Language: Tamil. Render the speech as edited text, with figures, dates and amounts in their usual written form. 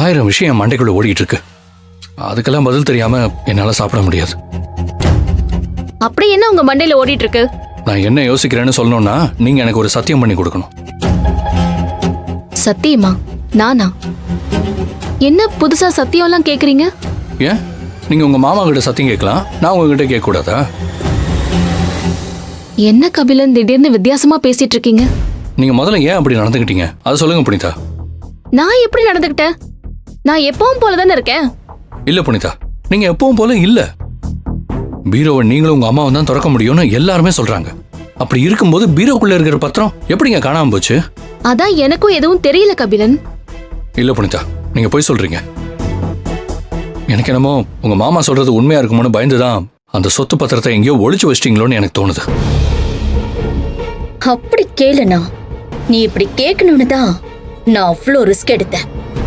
1000 விஷயம் என் மண்டைக்குள்ள ஓடிட்டு இருக்கு. அதுக்கெல்லாம் பதில் தெரியாம என்னால சாப்பிட முடியாது. அப்படி என்ன உங்க மண்டையில ஓடிட்டு இருக்கு? நான் என்ன யோசிக்கிறேன்னு சொல்லணும்னா நீங்க எனக்கு ஒரு சத்தியம் பண்ணி கொடுக்கணும். சத்தியமா? நானா? என்ன புதுசா சத்தியம்லாம் கேக்குறீங்க? ஏன் நீங்க உங்க மாமா கிட்ட சத்தியம் கேட்கலாம், நான் உங்ககிட்ட கேட்க கூடாதா? என்ன கபிலன் திடீர்னு வித்தியாசமா பேசிட்டு இருக்கீங்க? நீங்க முதல்ல ஏன் அப்படி நடந்துக்கிட்டீங்க அதை சொல்லுங்க புனிதா. நான் எப்படி நடந்துக்கிட்டேன்? நான் எப்பவும் போலதானே இருக்கேன். இல்ல புனிதா, நீங்க எப்பவும் போல இல்ல. பீரோவை நீங்களும் உங்க அம்மாவும் தான் திறக்க முடியும்னு எல்லாருமே சொல்றாங்க. அப்படி இருக்கும்போது பீரோக்குள்ள இருக்கிற பத்திரம் எப்படிங்க காணாம போச்சு? அதான் எனக்கும் எதுவும் தெரியல கபிலன். இல்ல புனிதா, நீங்க போய் சொல்றீங்க. எனக்கு என்னமோ உங்க மாமா சொல்றது உண்மையா இருக்குமோன்னு பயந்துதான் அந்த சொத்து பத்திரத்தை எங்கேயோ ஒளிச்சு வச்சிட்டீங்களோன்னு எனக்கு தோணுது. அப்படி கேளுண்ணா, நீ இப்படி கேட்கணும்னு தான் நான் அவ்வளோ ரிஸ்க் எடுத்தேன்.